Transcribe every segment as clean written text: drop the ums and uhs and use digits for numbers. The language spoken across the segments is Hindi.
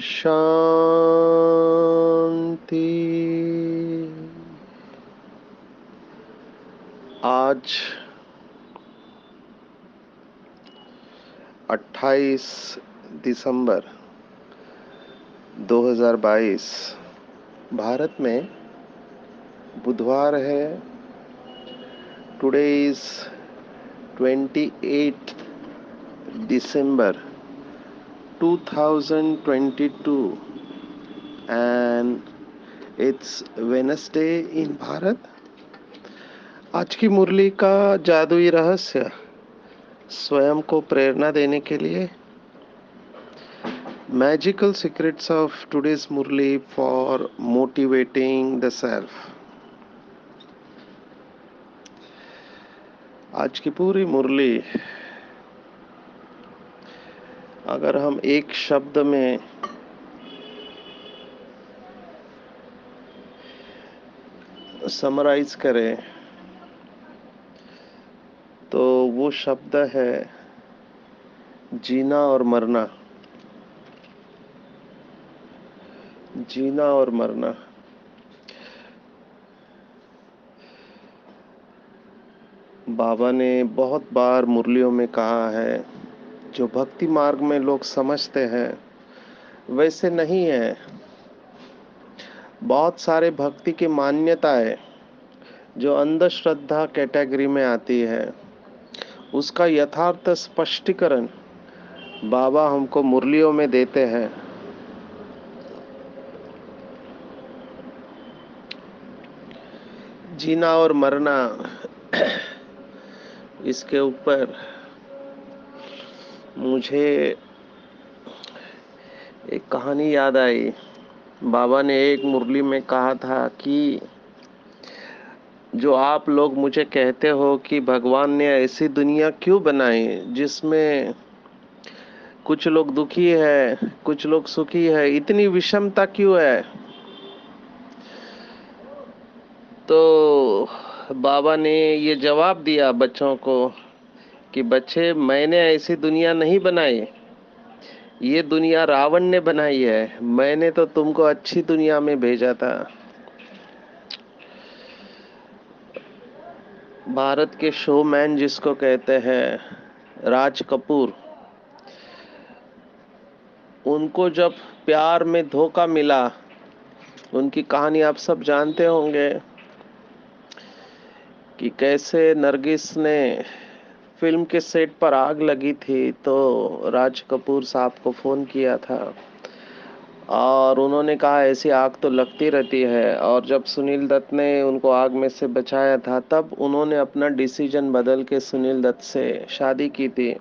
शांति। आज 28 दिसंबर 2022 भारत में बुधवार है। Today is 28 December 2022 and it's Wednesday in Bharat. आज की मुरली का जादुई रहस्य स्वयं को प्रेरणा देने के लिए magical secrets of today's Murli for motivating the self. आज की पूरी मुरली अगर हम एक शब्द में समराइज करें तो वो शब्द है जीना और मरना। जीना और मरना। बाबा ने बहुत बार मुरलियों में कहा है, जो भक्ति मार्ग में लोग समझते हैं वैसे नहीं है। बहुत सारे भक्ति की मान्यताएं जो अंधश्रद्धा कैटेगरी में आती है, उसका यथार्थ स्पष्टीकरण बाबा हमको मुरलियों में देते हैं। जीना और मरना, इसके ऊपर मुझे एक कहानी याद आई। बाबा ने एक मुरली में कहा था कि जो आप लोग मुझे कहते हो कि भगवान ने ऐसी दुनिया क्यों बनाई जिसमें कुछ लोग दुखी है, कुछ लोग सुखी है, इतनी विषमता क्यों है? तो बाबा ने ये जवाब दिया बच्चों को कि बच्चे, मैंने ऐसी दुनिया नहीं बनाई, ये दुनिया रावण ने बनाई है। मैंने तो तुमको अच्छी दुनिया में भेजा था। भारत के शोमैन जिसको कहते हैं राज कपूर, उनको जब प्यार में धोखा मिला, उनकी कहानी आप सब जानते होंगे कि कैसे नरगिस ने फिल्म के सेट पर आग लगी थी तो राज कपूर साहब को फोन किया था और उन्होंने कहा ऐसी आग तो लगती रहती है। और जब सुनील दत्त ने उनको आग में से बचाया था तब उन्होंने अपना डिसीजन बदल के सुनील दत्त से शादी की थी।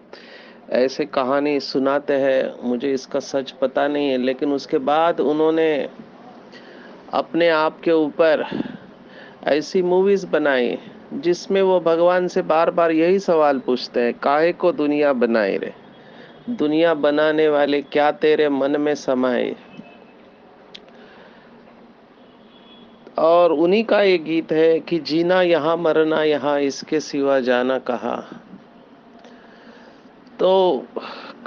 ऐसे कहानी सुनाते हैं, मुझे इसका सच पता नहीं है, लेकिन उसके बाद उन्होंने अपने आप के ऊपर ऐसी मूवीज बनाई जिसमें वो भगवान से बार बार यही सवाल पूछते हैं, काहे को दुनिया बनाई रे? दुनिया बनाने वाले क्या तेरे मन में समाए? और उन्हीं का एक गीत है कि जीना यहाँ मरना यहाँ, इसके सिवा जाना कहाँ। तो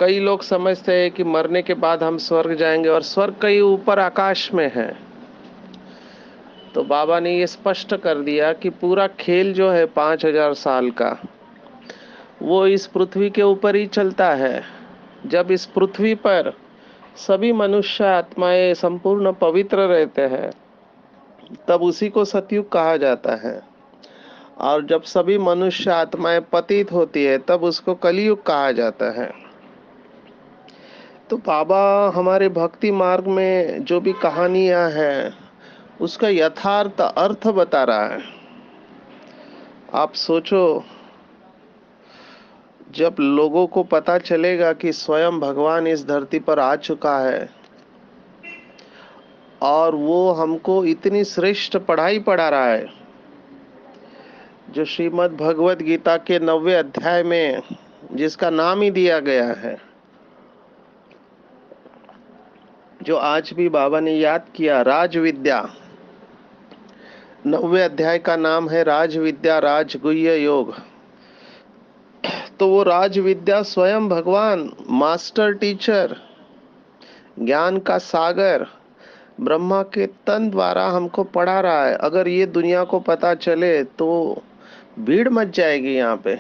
कई लोग समझते हैं कि मरने के बाद हम स्वर्ग जाएंगे और स्वर्ग कहीं ऊपर आकाश में है। तो बाबा ने ये स्पष्ट कर दिया कि पूरा खेल जो है 5000 साल का, वो इस पृथ्वी के ऊपर ही चलता है। जब इस पृथ्वी पर सभी मनुष्य आत्माएं संपूर्ण पवित्र रहते हैं तब उसी को सतयुग कहा जाता है, और जब सभी मनुष्य आत्माएं पतित होती है तब उसको कलयुग कहा जाता है। तो बाबा हमारे भक्ति मार्ग में जो भी कहानियां हैं उसका यथार्थ अर्थ बता रहा है। आप सोचो, जब लोगों को पता चलेगा कि स्वयं भगवान इस धरती पर आ चुका है और वो हमको इतनी श्रेष्ठ पढ़ाई पढ़ा रहा है, जो श्रीमद् भगवत गीता के 90वें अध्याय में जिसका नाम ही दिया गया है, जो आज भी बाबा ने याद किया, राज विद्या। 90वें अध्याय का नाम है राज विद्या राजगुह्य योग। तो वो राज विद्या स्वयं भगवान मास्टर टीचर ज्ञान का सागर ब्रह्मा के तन द्वारा हमको पढ़ा रहा है। अगर ये दुनिया को पता चले तो भीड़ मच जाएगी, यहाँ पे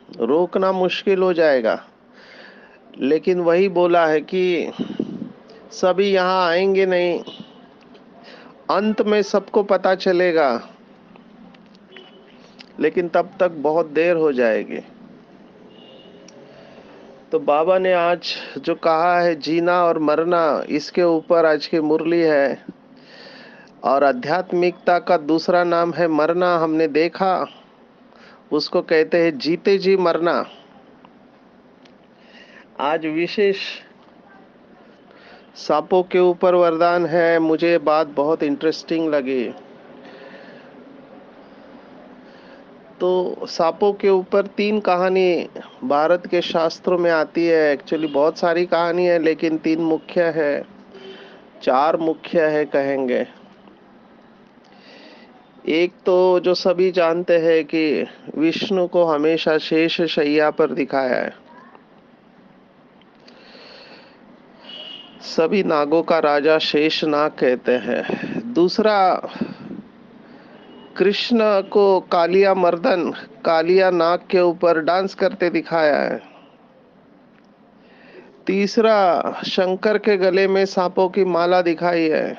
रोकना मुश्किल हो जाएगा। लेकिन वही बोला है कि सभी यहाँ आएंगे नहीं, अंत में सबको पता चलेगा, लेकिन तब तक बहुत देर हो जाएगी। तो बाबा ने आज जो कहा है जीना और मरना, इसके ऊपर आज की मुरली है। और आध्यात्मिकता का दूसरा नाम है मरना। हमने देखा, उसको कहते हैं जीते जी मरना। आज विशेष सांपों के ऊपर वरदान है। मुझे बात बहुत इंटरेस्टिंग लगी। तो सांपों के ऊपर 3 कहानी भारत के शास्त्रों में आती है। एक्चुअली बहुत सारी कहानी है, लेकिन 3 मुख्य है, 4 मुख्य है कहेंगे। एक तो जो सभी जानते हैं कि विष्णु को हमेशा शेष शैया पर दिखाया है, सभी नागों का राजा शेष नाग कहते हैं। दूसरा, कृष्ण को कालिया मर्दन, कालिया नाग के ऊपर डांस करते दिखाया है। तीसरा, शंकर के गले में सांपों की माला दिखाई है।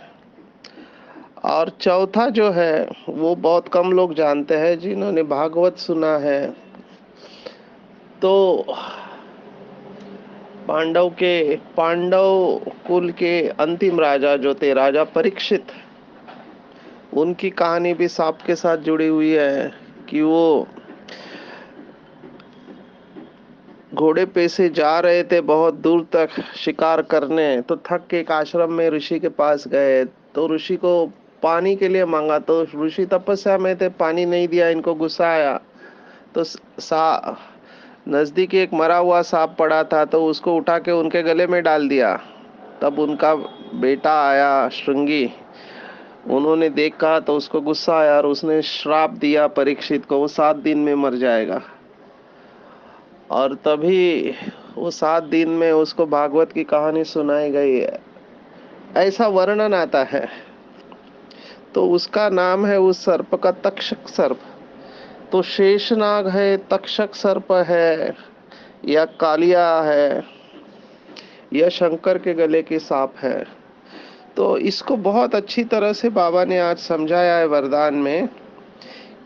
और चौथा जो है वो बहुत कम लोग जानते हैं, जिन्होंने भागवत सुना है। तो पांडव कुल के अंतिम राजा जो थे, राजा परीक्षित, उनकी कहानी भी सांप के साथ जुड़ी हुई है कि वो घोड़े पे से जा रहे थे बहुत दूर तक शिकार करने, तो थक के एक आश्रम में ऋषि के पास गए। तो ऋषि को पानी के लिए मांगा, तो ऋषि तपस्या में थे, पानी नहीं दिया। इनको गुस्सा आया, तो सा नजदीक एक मरा हुआ सांप पड़ा था, तो उसको उठा के उनके गले में डाल दिया। तब उनका बेटा आया श्रृंगी, उन्होंने देखा तो उसको गुस्सा आया और उसने श्राप दिया परीक्षित को, वो 7 दिन में मर जाएगा। और तभी वो 7 दिन में उसको भागवत की कहानी सुनाई गई है, ऐसा वर्णन आता है। तो उसका नाम है उस सर्प का तक्षक सर्प। तो शेषनाग है, तक्षक सर्प है, या कालिया है, या शंकर के गले की सांप है। तो इसको बहुत अच्छी तरह से बाबा ने आज समझाया है वरदान में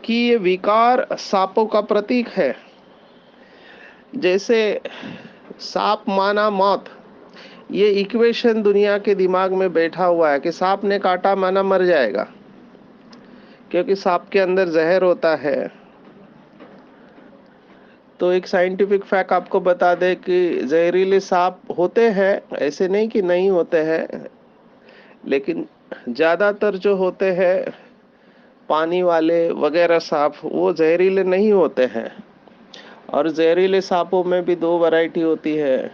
कि ये विकार सांपों का प्रतीक है। जैसे सांप माना मौत, ये इक्वेशन दुनिया के दिमाग में बैठा हुआ है कि सांप ने काटा माना मर जाएगा, क्योंकि सांप के अंदर जहर होता है। तो एक साइंटिफिक फैक्ट आपको बता दे कि जहरीले सांप होते हैं, ऐसे नहीं कि नहीं होते हैं, लेकिन ज्यादातर जो होते हैं पानी वाले वगैरह सांप, वो जहरीले नहीं होते हैं। और जहरीले सांपों में भी 2 वैरायटी होती है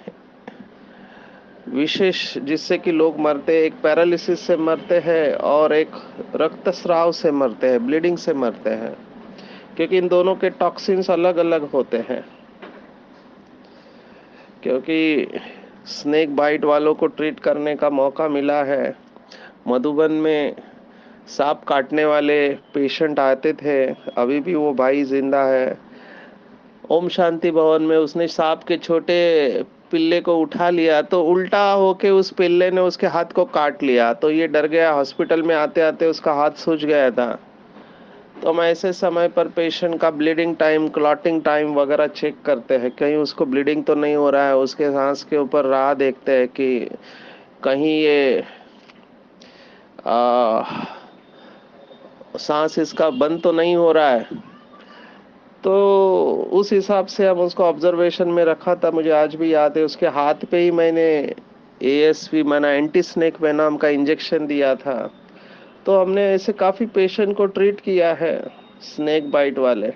विशेष, जिससे कि लोग मरते हैं। एक पैरालिसिस से मरते हैं और एक रक्तस्राव से मरते हैं, ब्लीडिंग से मरते हैं, क्योंकि इन दोनों के टॉक्सिन्स अलग अलग होते हैं। क्योंकि स्नेक बाइट वालों को ट्रीट करने का मौका मिला है। मधुबन में सांप काटने वाले पेशेंट आते थे, अभी भी वो भाई जिंदा है। ओम शांति भवन में उसने सांप के छोटे पिल्ले को उठा लिया, तो उल्टा होके उस पिल्ले ने उसके हाथ को काट लिया, तो ये डर गया। हॉस्पिटल में आते आते उसका हाथ सूज गया था। तो हम ऐसे समय पर पेशेंट का ब्लीडिंग टाइम, क्लॉटिंग टाइम वगैरह चेक करते हैं, कहीं उसको ब्लीडिंग तो नहीं हो रहा है। उसके सांस के ऊपर राह देखते हैं कि कहीं ये सांस इसका बंद तो नहीं हो रहा है। तो उस हिसाब से हम उसको ऑब्जर्वेशन में रखा था। मुझे आज भी याद है, उसके हाथ पे ही मैंने एएसवी माना एंटी स्नेक वेनम का इंजेक्शन दिया था। तो हमने ऐसे काफी पेशेंट को ट्रीट किया है स्नेक बाइट वाले।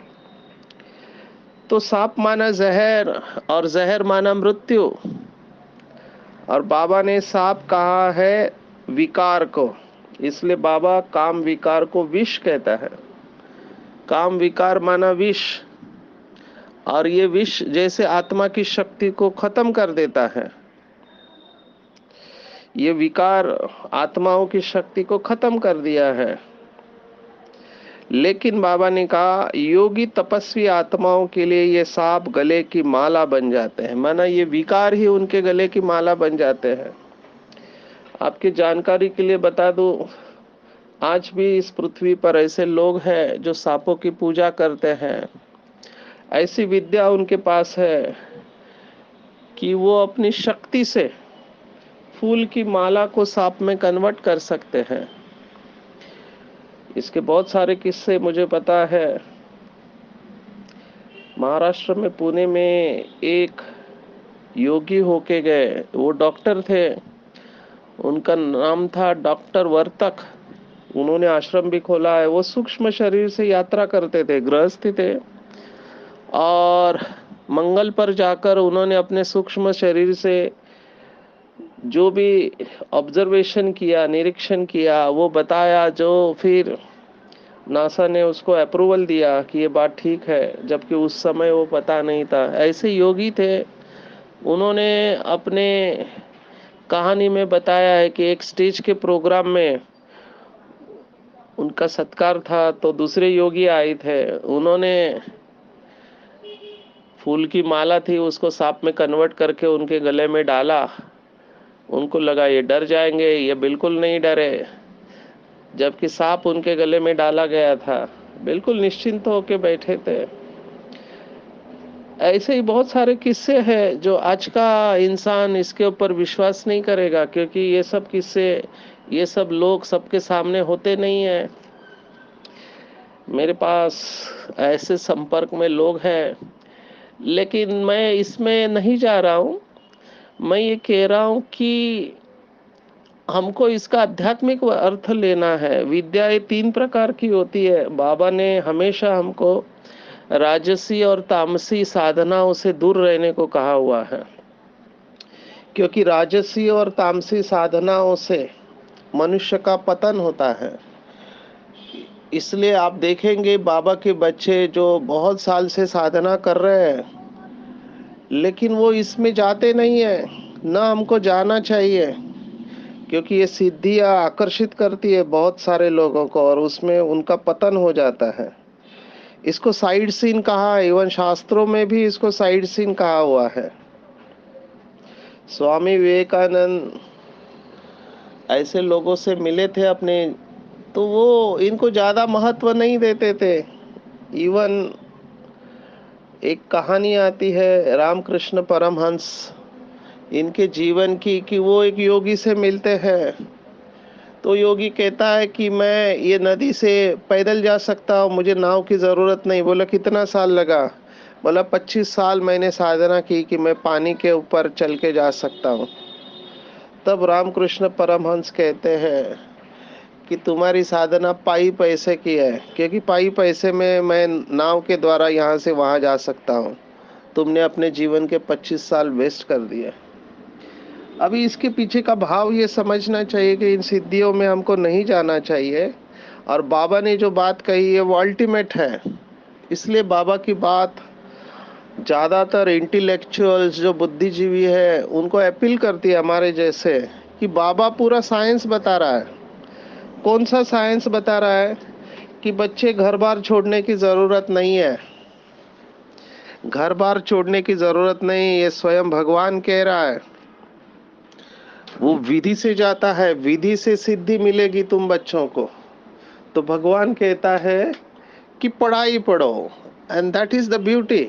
तो सांप माना जहर और जहर माना मृत्यु, और बाबा ने सांप कहा है विकार को, इसलिए बाबा काम विकार को विष कहता है। काम विकार माना विष, और ये विष जैसे आत्मा की शक्ति को खत्म कर देता है। ये विकार आत्माओं की शक्ति को खत्म कर दिया है। लेकिन बाबा ने कहा योगी तपस्वी आत्माओं के लिए ये सांप गले की माला बन जाते हैं, माना ये विकार ही उनके गले की माला बन जाते हैं। आपकी जानकारी के लिए बता दूं, आज भी इस पृथ्वी पर ऐसे लोग हैं जो सांपों की पूजा करते हैं। ऐसी विद्या उनके पास है कि वो अपनी शक्ति से फूल की माला को सांप में कन्वर्ट कर सकते हैं। इसके बहुत सारे किस्से मुझे पता है। महाराष्ट्र में पुणे में एक योगी होके गए, वो डॉक्टर थे, उनका नाम था डॉक्टर वर्तक। उन्होंने आश्रम भी खोला है। वो सूक्ष्म शरीर से यात्रा करते थे, गृहस्थी थे, और मंगल पर जाकर उन्होंने अपने सूक्ष्म शरीर से जो भी ऑब्जर्वेशन किया, निरीक्षण किया, वो बताया, जो फिर नासा ने उसको अप्रूवल दिया कि ये बात ठीक है, जबकि उस समय वो पता नहीं था। ऐसे योगी थे। उन्होंने अपने कहानी में बताया है कि एक स्टेज के प्रोग्राम में उनका सत्कार था, तो दूसरे योगी आए थे। उन्होंने फूल की माला थी, उसको सांप में कन्वर्ट करके उनके गले में डाला। उनको लगा ये डर जाएंगे, ये बिल्कुल नहीं डरे। जबकि सांप उनके गले में डाला गया था, बिल्कुल निश्चिंत होके बैठे थे। ऐसे ही बहुत सारे किस्से हैं जो आज का इंसान इसके ऊपर विश्वास नहीं करेगा, क्योंकि ये सब किस्से, ये सब लोग सबके सामने होते नहीं है। मेरे पास ऐसे संपर्क में लोग हैं, लेकिन मैं इसमें नहीं जा रहा हूं। मैं ये कह रहा हूं कि हमको इसका आध्यात्मिक अर्थ लेना है। विद्या तीन प्रकार की होती है। बाबा ने हमेशा हमको राजसी और तामसी साधनाओं से दूर रहने को कहा हुआ है, क्योंकि राजसी और तामसी साधनाओं से मनुष्य का पतन होता है। इसलिए आप देखेंगे बाबा के बच्चे जो बहुत साल से साधना कर रहे हैं, लेकिन वो इसमें जाते नहीं है। ना हमको जाना चाहिए, क्योंकि ये सिद्धियां आकर्षित करती है बहुत सारे लोगों को, और उसमें उनका पतन हो जाता है। इसको साइड सीन कहा है, इवन शास्त्रों में भी इसको साइड सीन कहा हुआ है। स्वामी विवेकानंद ऐसे लोगों से मिले थे अपने, तो वो इनको ज्यादा महत्व नहीं देते थे। इवन एक कहानी आती है रामकृष्ण परमहंस, इनके जीवन की, कि वो एक योगी से मिलते हैं। तो योगी कहता है कि मैं ये नदी से पैदल जा सकता हूँ, मुझे नाव की जरूरत नहीं। बोला कितना साल लगा? बोला 25 साल मैंने साधना की कि मैं पानी के ऊपर चल के जा सकता हूँ। तब रामकृष्ण परमहंस कहते हैं कि तुम्हारी साधना पाई पैसे की है, क्योंकि पाई पैसे में मैं नाव के द्वारा यहाँ से वहां जा सकता हूँ। तुमने अपने जीवन के 25 साल वेस्ट कर दिए। अभी इसके पीछे का भाव ये समझना चाहिए कि इन सिद्धियों में हमको नहीं जाना चाहिए। और बाबा ने जो बात कही है वो अल्टीमेट है। इसलिए बाबा की बात ज्यादातर इंटेलेक्चुअल्स जो बुद्धिजीवी है उनको अपील करती है, हमारे जैसे, कि बाबा पूरा साइंस बता रहा है। कौन सा साइंस बता रहा है? कि बच्चे घर बार छोड़ने की जरूरत नहीं है। घर बार छोड़ने की जरूरत नहीं, ये स्वयं भगवान कह रहा है। वो विधि से जाता है, विधि से सिद्धि मिलेगी तुम बच्चों को। तो भगवान कहता है कि पढ़ाई पढ़ो, and that is the beauty.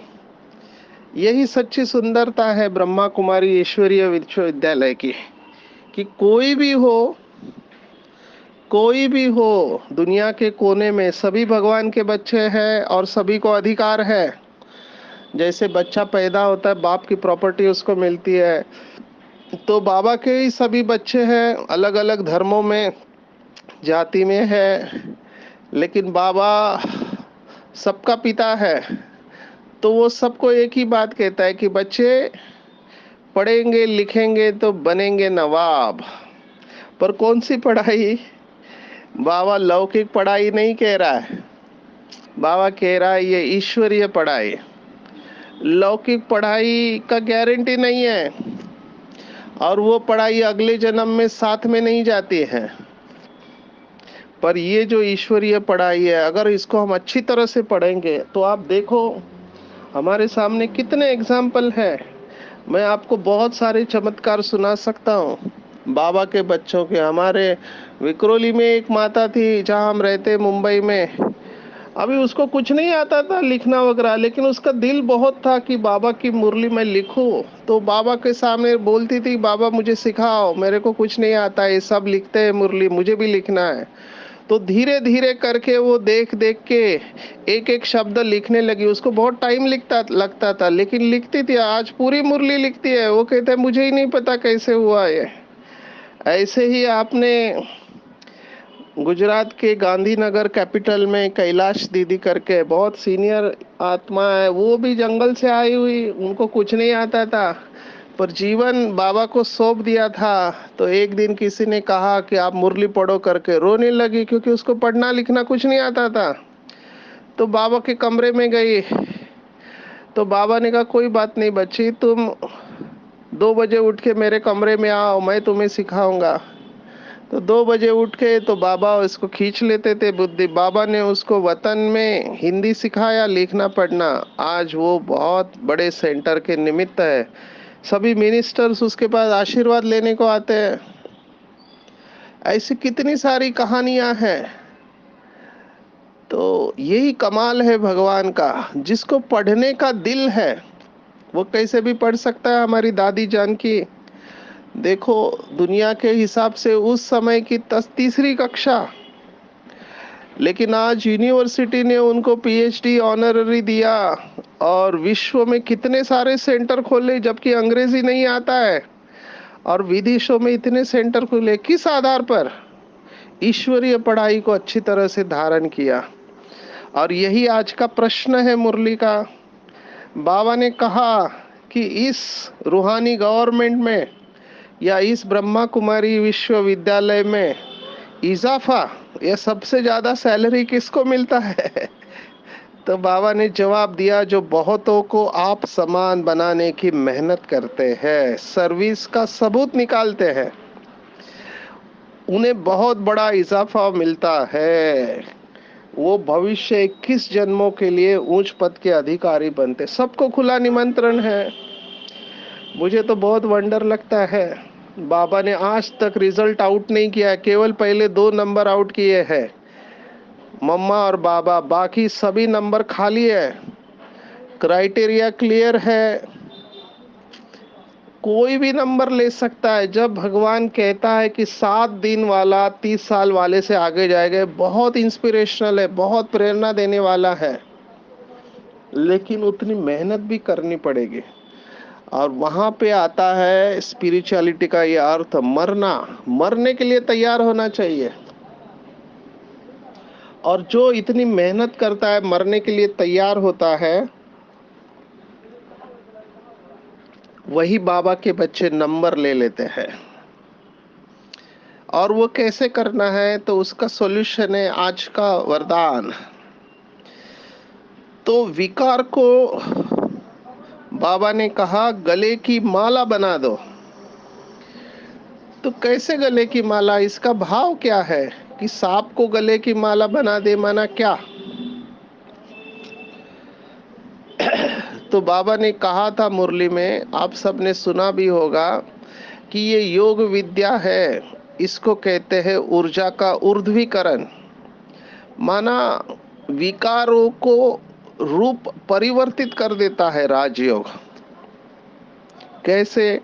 यही सच्ची सुंदरता है ब्रह्मा कुमारी ईश्वरीय विश्वविद्यालय की, कि कोई भी हो, कोई भी हो, दुनिया के कोने में सभी भगवान के बच्चे हैं और सभी को अधिकार है। जैसे बच्चा पैदा होता है, बाप की प्रॉपर्टी उसको मिलती है, तो बाबा के ही सभी बच्चे हैं, अलग अलग धर्मों में, जाति में है, लेकिन बाबा सबका पिता है। तो वो सबको एक ही बात कहता है कि बच्चे पढ़ेंगे लिखेंगे तो बनेंगे नवाब। पर कौन सी पढ़ाई? बाबा लौकिक पढ़ाई नहीं कह रहा है, बाबा कह रहा है ये ईश्वरीय पढ़ाई। लौकिक पढ़ाई का गारंटी नहीं है। और वो पढ़ाई अगले जन्म में साथ में नहीं जाती है। पर ये जो ईश्वरीय पढ़ाई है, अगर इसको हम अच्छी तरह से पढ़ेंगे तो आप देखो हमारे सामने कितने एग्जाम्पल है। मैं आपको बहुत सारे चमत्कार सुना सकता हूँ बाबा के बच्चों के। हमारे विक्रोली में एक माता थी जहाँ हम रहते मुंबई में। अभी उसको कुछ नहीं आता था लिखना वगैरह, लेकिन उसका दिल बहुत था कि बाबा की मुरली मैं लिखूं। तो बाबा के सामने बोलती थी, बाबा मुझे सिखाओ, मेरे को कुछ नहीं आता, ये सब लिखते हैं मुरली, मुझे भी लिखना है। तो धीरे धीरे करके वो देख देख के एक एक शब्द लिखने लगी। उसको बहुत टाइम लिखता लगता था, लेकिन लिखती थी। आज पूरी मुरली लिखती है। वो कहते हैं मुझे ही नहीं पता कैसे हुआ ये। ऐसे ही आपने गुजरात के गांधीनगर कैपिटल में कैलाश दीदी करके बहुत सीनियर आत्मा है, वो भी जंगल से आई हुई, उनको कुछ नहीं आता था, पर जीवन बाबा को सौंप दिया था। तो एक दिन किसी ने कहा कि आप मुरली पढ़ो करके, रोने लगी क्योंकि उसको पढ़ना लिखना कुछ नहीं आता था। तो बाबा के कमरे में गई। तो बाबा ने कहा कोई बात नहीं बच्ची, तुम 2 बजे उठ के मेरे कमरे में आओ, मैं तुम्हें सिखाऊंगा। तो 2 बजे उठ के तो बाबा इसको खींच लेते थे बुद्धि। बाबा ने उसको वतन में हिंदी सिखाया, लिखना पढ़ना। आज वो बहुत बड़े सेंटर के निमित्त है। सभी मिनिस्टर्स उसके पास आशीर्वाद लेने को आते हैं। ऐसी कितनी सारी कहानियां हैं। तो यही कमाल है भगवान का। जिसको पढ़ने का दिल है वो कैसे भी पढ़ सकता है। हमारी दादी जान की देखो, दुनिया के हिसाब से उस समय की तीसरी कक्षा, लेकिन आज यूनिवर्सिटी ने उनको पीएचडी ऑनररी दिया। और विश्व में कितने सारे सेंटर खोले, जबकि अंग्रेजी नहीं आता है। और विदेशों में इतने सेंटर खुले, किस आधार पर? ईश्वरीय पढ़ाई को अच्छी तरह से धारण किया। और यही आज का प्रश्न है मुरली का। बाबा ने कहा कि इस रूहानी गवर्नमेंट में या इस ब्रह्मा कुमारी विश्वविद्यालय में इजाफा या सबसे ज्यादा सैलरी किसको मिलता है? तो बाबा ने जवाब दिया, जो बहुतों को आप समान बनाने की मेहनत करते हैं, सर्विस का सबूत निकालते हैं, उन्हें बहुत बड़ा इजाफा मिलता है। वो भविष्य 21 जन्मों के लिए उच्च पद के अधिकारी बनते। सबको खुला निमंत्रण है। मुझे तो बहुत वंडर लगता है, बाबा ने आज तक रिजल्ट आउट नहीं किया, केवल पहले 2 नंबर आउट किए हैं, मम्मा और बाबा। बाकी सभी नंबर खाली है, क्राइटेरिया क्लियर है, कोई भी नंबर ले सकता है। जब भगवान कहता है कि 7 दिन वाला 30 साल वाले से आगे जाएगा, बहुत इंस्पिरेशनल है, बहुत प्रेरणा देने वाला है। लेकिन उतनी मेहनत भी करनी पड़ेगी। और वहां पे आता है स्पिरिचुअलिटी का ये अर्थ, मरना। मरने के लिए तैयार होना चाहिए। और जो इतनी मेहनत करता है, मरने के लिए तैयार होता है, वही बाबा के बच्चे नंबर ले लेते हैं। और वो कैसे करना है, तो उसका सॉल्यूशन है आज का वरदान। तो विकार को बाबा ने कहा गले की माला बना दो। तो कैसे गले की माला? इसका भाव क्या है कि सांप को गले की माला बना दे, माना क्या? तो बाबा ने कहा था मुरली में, आप सबने सुना भी होगा, कि ये योग विद्या है, इसको कहते हैं ऊर्जा का ऊर्ध्वीकरण। माना विकारों को रूप परिवर्तित कर देता है राजयोग। कैसे?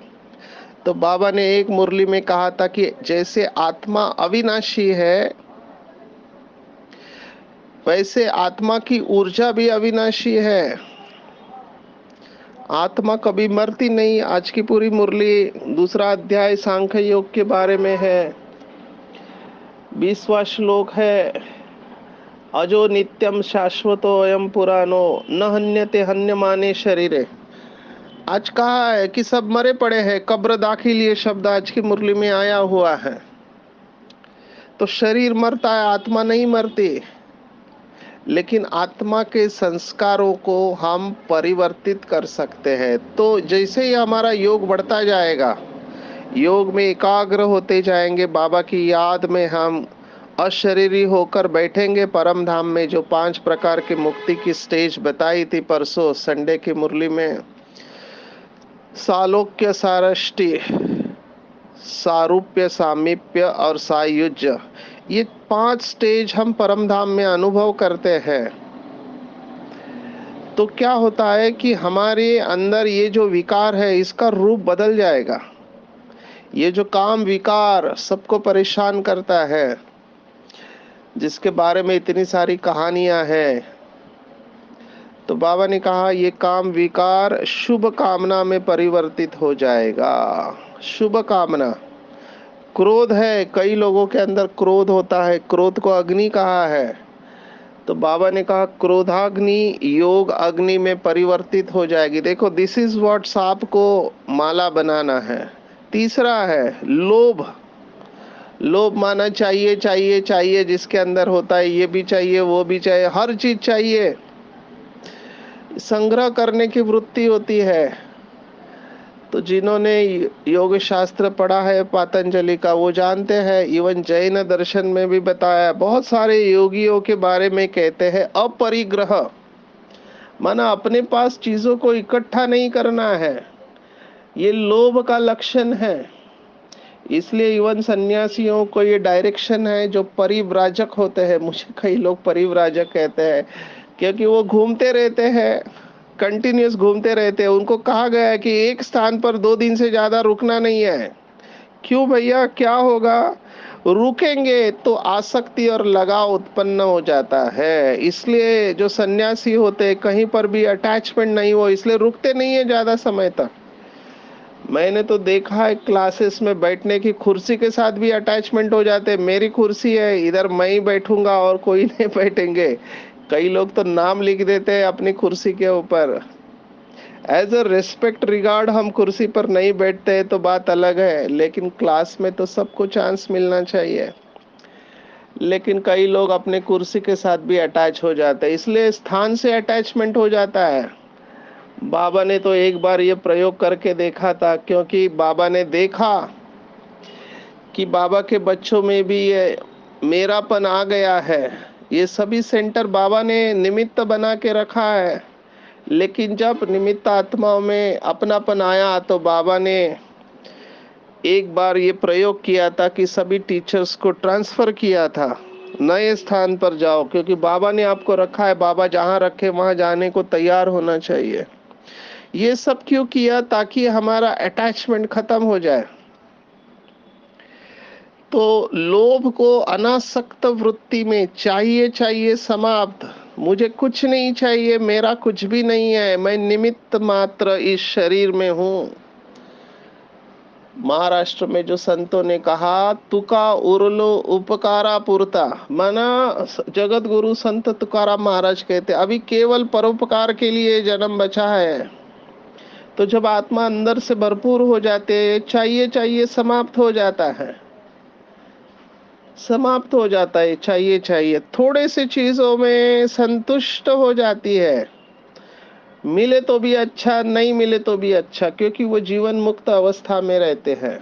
तो बाबा ने एक मुरली में कहा था कि जैसे आत्मा अविनाशी है, वैसे आत्मा की ऊर्जा भी अविनाशी है। आत्मा कभी मरती नहीं। आज की पूरी मुरली दूसरा अध्याय सांख्य योग के बारे में है। 20वां श्लोक है, अजो नित्यम शाश्वतो अयम पुरानो न हन्यते हन्यमाने शरीरे। आज कहा है कि सब मरे पड़े हैं, कब्र दाखिल ये शब्द आज की मुरली में आया हुआ है। तो शरीर मरता है, आत्मा नहीं मरती। लेकिन आत्मा के संस्कारों को हम परिवर्तित कर सकते हैं। तो जैसे ही हमारा योग बढ़ता जाएगा, योग में एकाग्र होते जाएंगे। बाबा की याद में हम अशरीरी होकर बैठेंगे परम धाम में। जो 5 प्रकार की मुक्ति की स्टेज बताई थी परसों संडे की मुरली में, सालोक्य, सारष्टि, सारूप्य, सामीप्य और सायुज्य, ये 5 स्टेज हम परम धाम में अनुभव करते हैं। तो क्या होता है कि हमारे अंदर ये जो विकार है इसका रूप बदल जाएगा। ये जो काम विकार सबको परेशान करता है, जिसके बारे में इतनी सारी कहानियां हैं, तो बाबा ने कहा ये काम विकार शुभ कामना में परिवर्तित हो जाएगा। शुभ कामना, क्रोध है, कई लोगों के अंदर क्रोध होता है, क्रोध को अग्नि कहा है। तो बाबा ने कहा क्रोधाग्नि योग अग्नि में परिवर्तित हो जाएगी। देखो, दिस इज व्हाट सांप को माला बनाना है। तीसरा है लोभ। लोभ माना चाहिए चाहिए चाहिए, जिसके अंदर होता है ये भी चाहिए वो भी चाहिए, हर चीज चाहिए, संग्रह करने की वृत्ति होती है। तो जिन्होंने योग शास्त्र पढ़ा है पतंजलि का, वो जानते हैं। इवन जैन दर्शन में भी बताया, बहुत सारे योगियों के बारे में कहते हैं अपरिग्रह, माना अपने पास चीजों को इकट्ठा नहीं करना है, ये लोभ का लक्षण है। इसलिए इवन सन्यासियों को ये डायरेक्शन है जो परिव्राजक होते हैं। मुझे कई लोग परिव्राजक कहते हैं क्योंकि वो घूमते रहते हैं, कंटिन्यूस घूमते रहते हैं। उनको कहा गया है कि एक स्थान पर 2 दिन से ज्यादा रुकना नहीं है। क्यों भैया, क्या होगा? रुकेंगे तो आसक्ति और लगाव उत्पन्न हो जाता है। इसलिए जो सन्यासी होते हैं कहीं पर भी अटैचमेंट नहीं हो, इसलिए रुकते नहीं है ज्यादा समय तक। मैंने तो देखा है क्लासेस में बैठने की कुर्सी के साथ भी अटैचमेंट हो जाते हैं। मेरी कुर्सी है, इधर मैं ही बैठूंगा और कोई नहीं बैठेंगे। कई लोग तो नाम लिख देते हैं अपनी कुर्सी के ऊपर। एज अ रिस्पेक्ट रिगार्ड हम कुर्सी पर नहीं बैठते हैं तो बात अलग है, लेकिन क्लास में तो सबको चांस मिलना चाहिए। लेकिन कई लोग अपने कुर्सी के साथ भी अटैच हो जाते हैं, इसलिए स्थान से अटैचमेंट हो जाता है। बाबा ने तो एक बार ये प्रयोग करके देखा था, क्योंकि बाबा ने देखा कि बाबा के बच्चों में भी ये मेरापन आ गया है। ये सभी सेंटर बाबा ने निमित्त बना के रखा है, लेकिन जब निमित्त आत्माओं में अपनापन आया तो बाबा ने एक बार ये प्रयोग किया था कि सभी टीचर्स को ट्रांसफर किया था, नए स्थान पर जाओ, क्योंकि बाबा ने आपको रखा है, बाबा जहां रखे वहां जाने को तैयार होना चाहिए। ये सब क्यों किया? ताकि हमारा अटैचमेंट खत्म हो जाए। तो लोभ को अनासक्त वृत्ति में चाहिए चाहिए समाप्त। मुझे कुछ नहीं चाहिए, मेरा कुछ भी नहीं है, मैं निमित्त मात्र इस शरीर में हूं। महाराष्ट्र में जो संतों ने कहा तुका उरलो उपकारा पुरता, माना जगत गुरु संत तुकाराम महाराज कहते अभी केवल परोपकार के लिए जन्म बचा है। तो जब आत्मा अंदर से भरपूर हो जाते है, चाहिए चाहिए समाप्त हो जाता है, समाप्त हो जाता है। चाहिए चाहिए थोड़े से चीजों में संतुष्ट हो जाती है, मिले तो भी अच्छा, नहीं मिले तो भी अच्छा, क्योंकि वो जीवन मुक्त अवस्था में रहते हैं।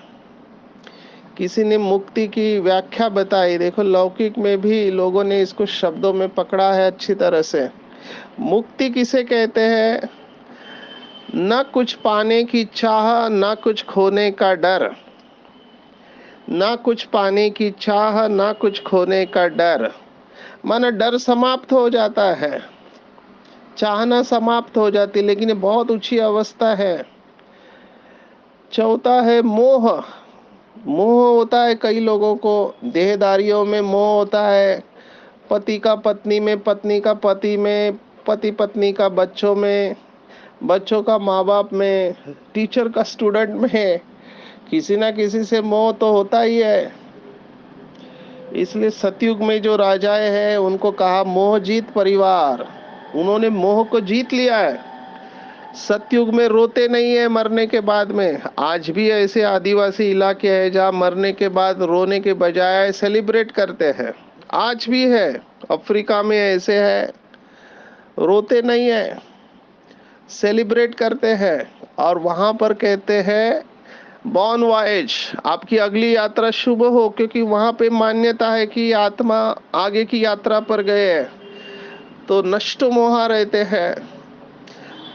किसी ने मुक्ति की व्याख्या बताई, देखो लौकिक में भी लोगों ने इसको शब्दों में पकड़ा है अच्छी तरह से। मुक्ति किसे कहते हैं? न कुछ पाने की चाह, न कुछ खोने का डर। ना कुछ पाने की चाह, ना कुछ खोने का डर, माना डर समाप्त हो जाता है, चाहना समाप्त हो जाती, लेकिन ये बहुत ऊंची अवस्था है। चौथा है मोह। मोह होता है कई लोगों को, देहदारियों में मोह होता है, पति का पत्नी में, पत्नी का पति में, पति पत्नी का बच्चों में, बच्चों का माँ बाप में, टीचर का स्टूडेंट में, किसी ना किसी से मोह तो होता ही है। इसलिए सतयुग में जो राजाएं हैं उनको कहा मोह जीत परिवार, उन्होंने मोह को जीत लिया है। सतयुग में रोते नहीं है मरने के बाद में। आज भी ऐसे आदिवासी इलाके हैं जहाँ मरने के बाद रोने के बजाय सेलिब्रेट करते हैं, आज भी है। अफ्रीका में ऐसे है, रोते नहीं है, सेलिब्रेट करते हैं। और वहां पर कहते हैं बॉन वॉयज, आपकी अगली यात्रा शुभ हो, क्योंकि वहां पे मान्यता है कि आत्मा आगे की यात्रा पर गए तो नष्ट मोहा रहते हैं।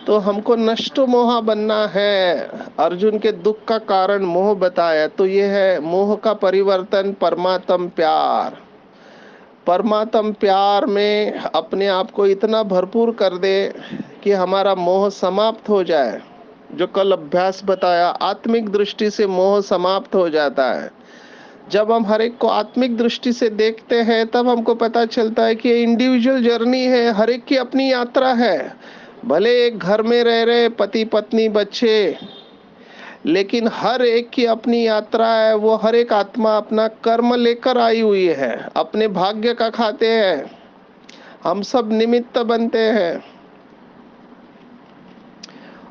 तो हमको नष्ट मोहा बनना है। अर्जुन के दुख का कारण मोह बताया, तो ये है मोह का परिवर्तन परमात्म प्यार। परमात्म प्यार में अपने आप को इतना भरपूर कर दे कि हमारा मोह समाप्त हो जाए। जो कल अभ्यास बताया, आत्मिक दृष्टि से मोह समाप्त हो जाता है। जब हम हर एक को आत्मिक दृष्टि से देखते हैं, तब हमको पता चलता है कि ये इंडिविजुअल जर्नी है, हर एक की अपनी यात्रा है। भले एक घर में रह रहे पति पत्नी बच्चे, लेकिन हर एक की अपनी यात्रा है। वो हर एक आत्मा अपना कर्म लेकर आई हुई है, अपने भाग्य का खाते हैं। हम सब निमित्त बनते हैं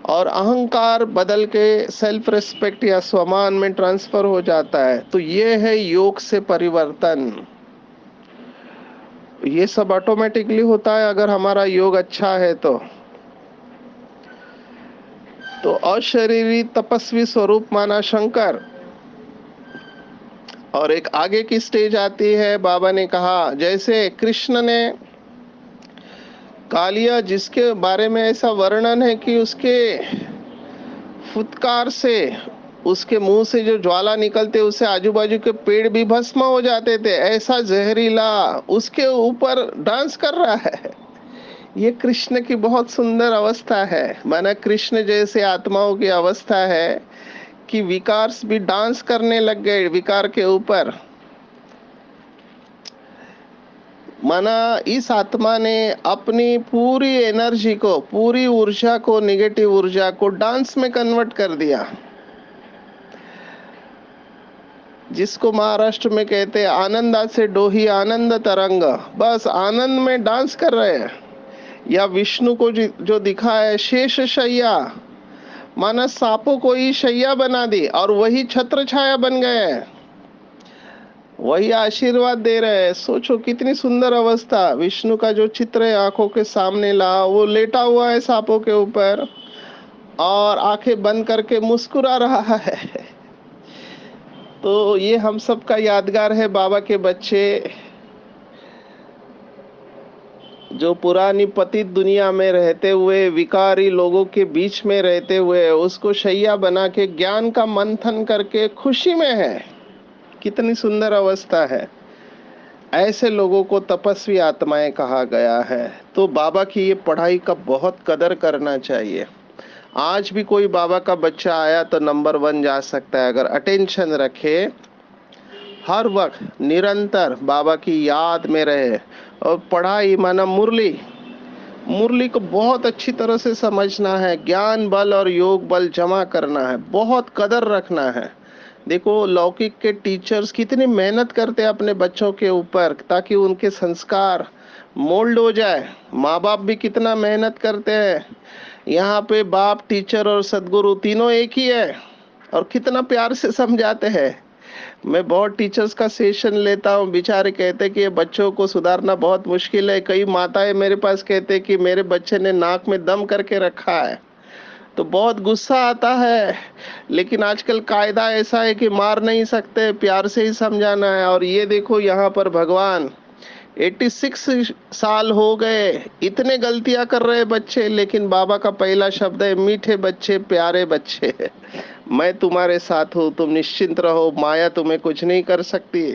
और अहंकार बदल के सेल्फ रिस्पेक्ट या स्वमान में ट्रांसफर हो जाता है। तो ये है योग से परिवर्तन। ये सब ऑटोमेटिकली होता है अगर हमारा योग अच्छा है तो अशरीरी तपस्वी स्वरूप माना शंकर। और एक आगे की स्टेज आती है, बाबा ने कहा जैसे कृष्ण ने कालिया, जिसके बारे में ऐसा वर्णन है कि उसके फुटकार से, उसके मुंह से जो ज्वाला निकलते उससे आजू बाजू के पेड़ भी भस्म हो जाते थे, ऐसा जहरीला उसके ऊपर डांस कर रहा है। ये कृष्ण की बहुत सुंदर अवस्था है। माना कृष्ण जैसे आत्माओं की अवस्था है कि विकार भी डांस करने लग गए विकार के ऊपर। माना इस आत्मा ने अपनी पूरी एनर्जी को, पूरी ऊर्जा को, निगेटिव ऊर्जा को डांस में कन्वर्ट कर दिया, जिसको महाराष्ट्र में कहते हैं आनंदा से डोही आनंद तरंग। बस आनंद में डांस कर रहे हैं। या विष्णु को जो दिखा है शेष शैया, माना सांपों को ही शैया बना दी और वही छत्र छाया बन गए, वही आशीर्वाद दे रहे हैं। सोचो कितनी सुंदर अवस्था। विष्णु का जो चित्र है आंखों के सामने ला, वो लेटा हुआ है सांपों के ऊपर और आंखें बंद करके मुस्कुरा रहा है। तो ये हम सबका यादगार है। बाबा के बच्चे जो पुरानी पतित दुनिया में रहते हुए, विकारी लोगों के बीच में रहते हुए, उसको शैया बना के ज्ञान का मंथन करके खुशी में है। कितनी सुंदर अवस्था है। ऐसे लोगों को तपस्वी आत्माएं कहा गया है। तो बाबा की ये पढ़ाई का बहुत कदर करना चाहिए। आज भी कोई बाबा का बच्चा आया तो नंबर 1 जा सकता है अगर अटेंशन रखे, हर वक्त निरंतर बाबा की याद में रहे। और पढ़ाई माना मुरली, मुरली को बहुत अच्छी तरह से समझना है। ज्ञान बल और योग बल जमा करना है, बहुत कदर रखना है। देखो लौकिक के टीचर्स कितनी मेहनत करते हैं अपने बच्चों के ऊपर ताकि उनके संस्कार मोल्ड हो जाए। माँ बाप भी कितना मेहनत करते हैं। यहाँ पे बाप, टीचर और सदगुरु तीनों एक ही है और कितना प्यार से समझाते हैं। मैं बहुत टीचर्स का सेशन लेता हूँ, बेचारे कहते कि ये बच्चों को सुधारना बहुत मुश्किल है। कई माताएं मेरे पास कहते कि मेरे बच्चे ने नाक में दम करके रखा है। तो बहुत गुस्सा आता है, लेकिन आजकल कायदा ऐसा है कि मार नहीं सकते, प्यार से ही समझाना है। और ये देखो यहाँ पर भगवान 86 साल हो गए, इतने गलतियां कर रहे बच्चे, लेकिन बाबा का पहला शब्द है मीठे बच्चे, प्यारे बच्चे, मैं तुम्हारे साथ हूँ, तुम निश्चिंत रहो, माया तुम्हें कुछ नहीं कर सकती।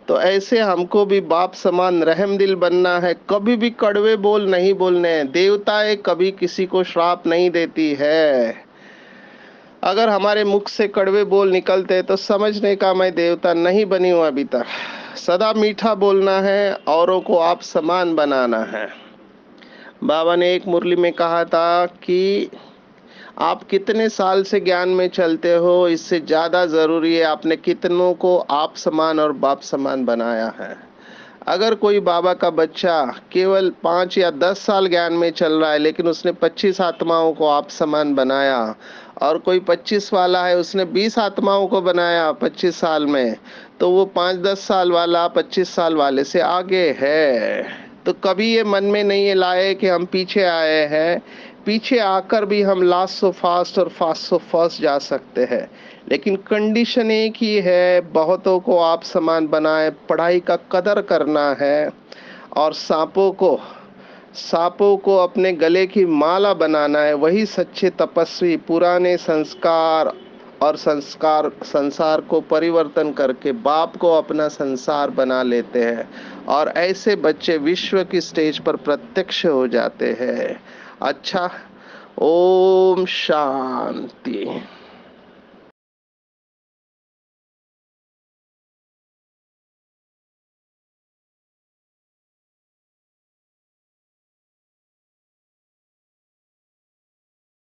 तो ऐसे हमको भी बाप समान रहम दिल बनना है। कभी भी कड़वे बोल नहीं बोलने हैं। देवताएं कभी किसी को श्राप नहीं देती है। अगर हमारे मुख से कड़वे बोल निकलते तो समझने का मैं देवता नहीं बनी हूं अभी तक। सदा मीठा बोलना है, औरों को आप समान बनाना है। बाबा ने एक मुरली में कहा था कि आप कितने साल से ज्ञान में चलते हो, इससे ज्यादा जरूरी है आपने कितनों को आप समान और बाप समान बनाया है। अगर कोई बाबा का बच्चा केवल 5 या 10 साल ज्ञान में चल रहा है, लेकिन उसने 25 आत्माओं को आप समान बनाया, और कोई 25 वाला है उसने 20 आत्माओं को बनाया 25 साल में, तो वो 5-10 साल वाला 25 साल वाले से आगे है। तो कभी ये मन में नहीं लाए कि हम पीछे आए हैं। पीछे आकर भी हम लास्ट सो फास्ट और फास्ट सो फर्स्ट जा सकते हैं, लेकिन कंडीशन एक ही है, बहुतों को आप समान बनाए, पढ़ाई का कदर करना है और सांपों को अपने गले की माला बनाना है। वही सच्चे तपस्वी पुराने संस्कार और संसार को परिवर्तन करके बाप को अपना संसार बना लेते हैं, और ऐसे बच्चे विश्व की स्टेज पर प्रत्यक्ष हो जाते हैं। अच्छा, ओम शांति।